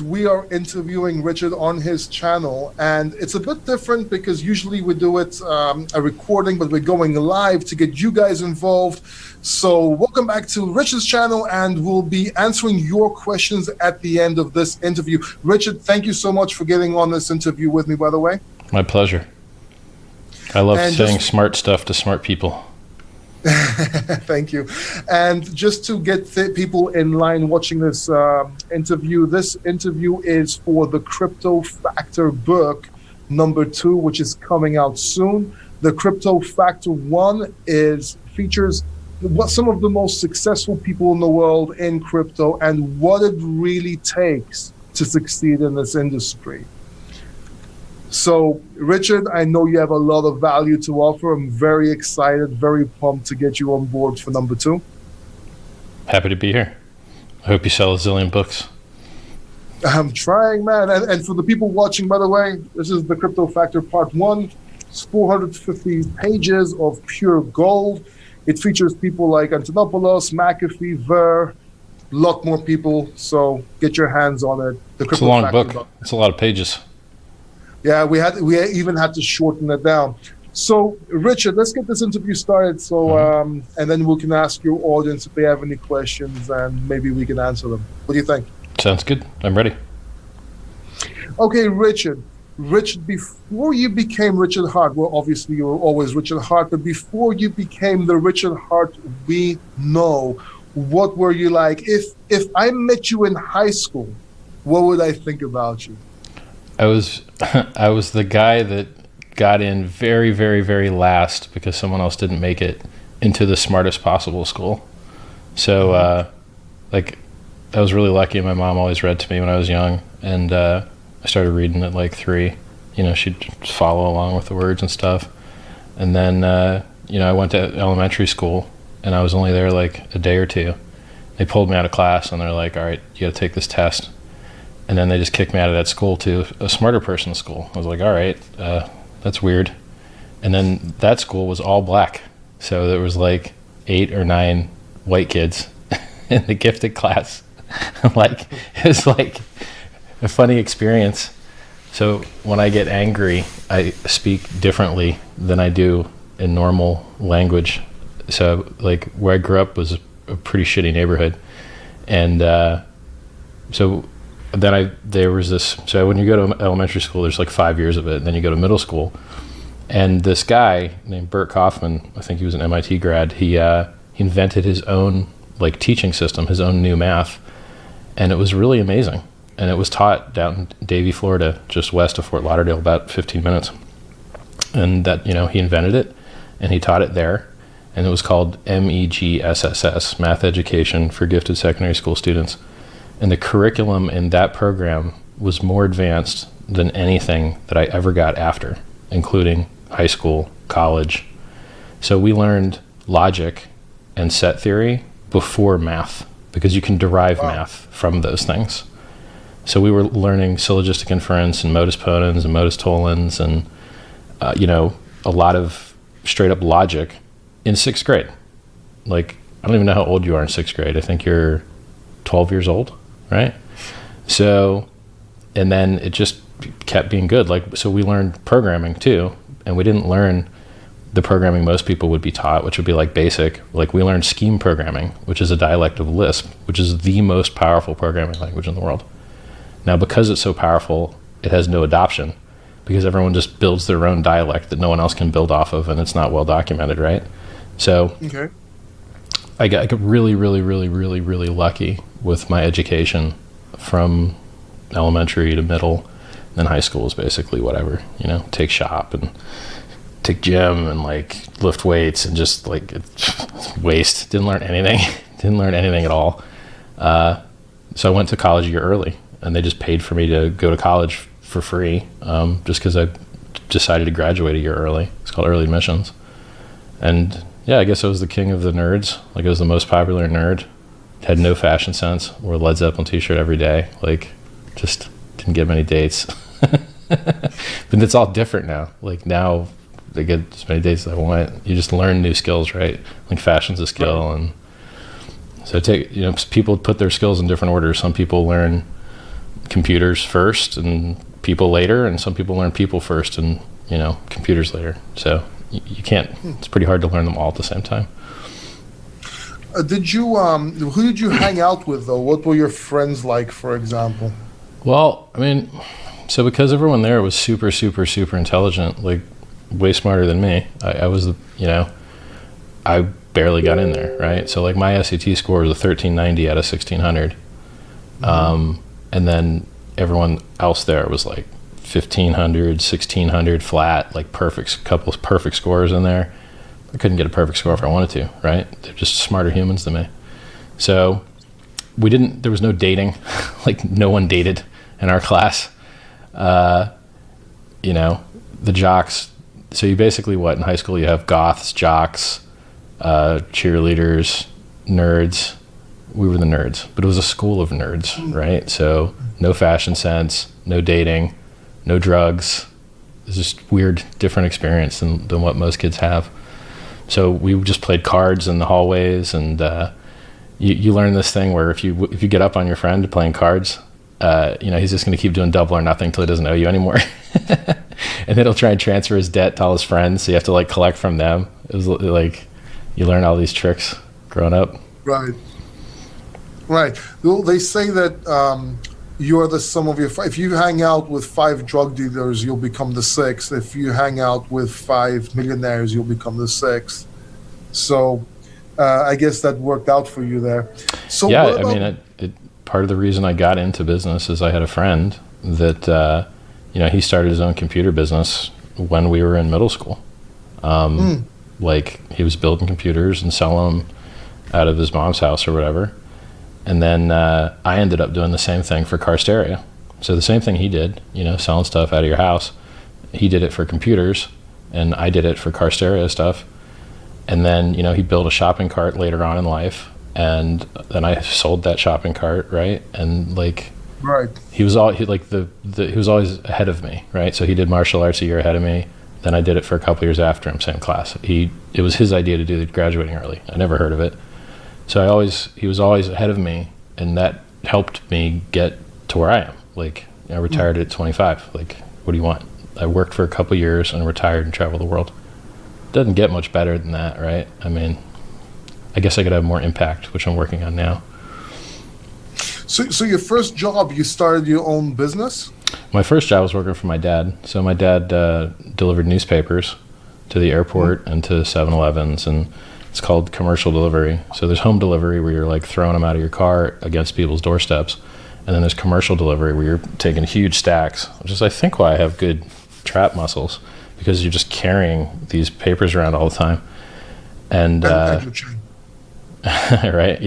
We are interviewing Richard on his channel, and it's a bit different because usually we do it a recording, but we're going live to get you guys involved. So welcome back to Richard's channel, and we'll be answering your questions at the end of this interview. Richard, thank you so much for getting on this interview with me, by the way. My pleasure. I love saying smart stuff to smart people. Thank you. And just to get people in line watching this interview is for the Crypto Factor book #2, which is coming out soon. The Crypto Factor 1 features some of the most successful people in the world in crypto and what it really takes to succeed in this industry. So, Richard, I know you have a lot of value to offer. I'm very excited, very pumped to get you on board for #2. Happy to be here. I hope you sell a zillion books. I'm trying, man. And for the people watching, by the way, this is the Crypto Factor Part 1. It's 450 pages of pure gold. It features people like Antonopoulos, McAfee, Ver, a lot more people. So get your hands on it. It's a long book. It's a lot of pages. Yeah, we even had to shorten it down. So, Richard, let's get this interview started. So, and then we can ask your audience if they have any questions, and maybe we can answer them. What do you think? Sounds good. I'm ready. Okay, Richard. Richard, before you became Richard Hart, well, obviously you were always Richard Hart, but before you became the Richard Hart we know, what were you like? If I met you in high school, what would I think about you? I was the guy that got in very, very, very last because someone else didn't make it into the smartest possible school. So, I was really lucky. My mom always read to me when I was young, and I started reading at like 3. She'd follow along with the words and stuff. And then, I went to elementary school, and I was only there like a day or two. They pulled me out of class, and they're like, "All right, you got to take this test." And then they just kicked me out of that school to a smarter person's school. I was like, all right, that's weird. And then that school was all black. So there was like 8 or 9 white kids in the gifted class. It was like a funny experience. So when I get angry, I speak differently than I do in normal language. So like where I grew up was a pretty shitty neighborhood. And there was this, so when you go to elementary school, there's like 5 years of it, and then you go to middle school. And this guy named Bert Kaufman, I think he was an MIT grad, he invented his own like teaching system, his own new math. And it was really amazing. And it was taught down in Davie, Florida, just west of Fort Lauderdale, about 15 minutes. And that, he invented it, and he taught it there. And it was called MEGSSS, Math Education for Gifted Secondary School Students. And the curriculum in that program was more advanced than anything that I ever got after, including high school, college. So we learned logic and set theory before math, because you can derive math from those things. So we were learning syllogistic inference and modus ponens and modus tollens and, a lot of straight up logic in 6th grade. Like, I don't even know how old you are in 6th grade. I think you're 12 years old. Right? So, and then it just kept being good. So we learned programming too, and we didn't learn the programming most people would be taught, which would be like basic. Like we learned scheme programming, which is a dialect of Lisp, which is the most powerful programming language in the world. Now, because it's so powerful, it has no adoption because everyone just builds their own dialect that no one else can build off of, and it's not well documented, right? So, okay. I got really, really, really, really, really lucky with my education from elementary to middle. Then high school was basically whatever, take shop and take gym and like lift weights and just like waste. Didn't learn anything. Didn't learn anything at all. So I went to college a year early, and they just paid for me to go to college for free, just because I decided to graduate a year early. It's called early admissions. And yeah, I guess I was the king of the nerds. Like I was the most popular nerd. Had no fashion sense. Wore a Led Zeppelin t-shirt every day. Like, just didn't get many dates. But it's all different now. Like now, I get as many dates as I want. You just learn new skills, right? Like fashion's a skill, and so people put their skills in different orders. Some people learn computers first and people later, and some people learn people first and, you know, computers later. So you can't, it's pretty hard to learn them all at the same time. Who did you hang out with though? What were your friends like, for example? Well, I mean, so because everyone there was super, super, super intelligent, like way smarter than me, I was, you know, I barely got in there, right? So like my SAT score was a 1390 out of 1600. And then everyone else there was like 1500, 1600 flat, like couple of perfect scores in there. I couldn't get a perfect score if I wanted to, right? They're just smarter humans than me. So there was no dating, like no one dated in our class. You know, the jocks, so you basically in high school you have goths, jocks, cheerleaders, nerds. We were the nerds, but it was a school of nerds, right? So no fashion sense, no dating, no drugs. It's just weird, different experience than what most kids have. So we just played cards in the hallways, and you learn this thing where if you get up on your friend playing cards, you know, he's just going to keep doing double or nothing till he doesn't owe you anymore. And then he'll try and transfer his debt to all his friends, so you have to like collect from them. It was like you learn all these tricks growing up. Right. Well, they say that you are the sum of your. If you hang out with 5 drug dealers, you'll become the 6th. If you hang out with 5 millionaires, you'll become the 6th. So, I guess that worked out for you there. So yeah, I mean, part of the reason I got into business is I had a friend that, you know, he started his own computer business when we were in middle school. Like he was building computers and selling them out of his mom's house or whatever. And then I ended up doing the same thing for car stereo. So the same thing he did, you know, selling stuff out of your house. He did it for computers, and I did it for car stereo stuff. And then, you know, he built a shopping cart later on in life, and then I sold that shopping cart, right? And like, right, he was always ahead of me, right? So he did martial arts a year ahead of me. Then I did it for a couple years after him, same class. It was his idea to do the graduating early. I never heard of it. So he was always ahead of me, and that helped me get to where I am. Like, I retired at 25. Like, what do you want? I worked for a couple years and retired and traveled the world. Doesn't get much better than that, right? I mean, I guess I could have more impact, which I'm working on now. So your first job, you started your own business? My first job was working for my dad. So my dad delivered newspapers to the airport and to 7-Elevens, and it's called commercial delivery. So there's home delivery where you're like throwing them out of your car against people's doorsteps. And then there's commercial delivery where you're taking huge stacks, which is, I think, why I have good trap muscles, because you're just carrying these papers around all the time. And right?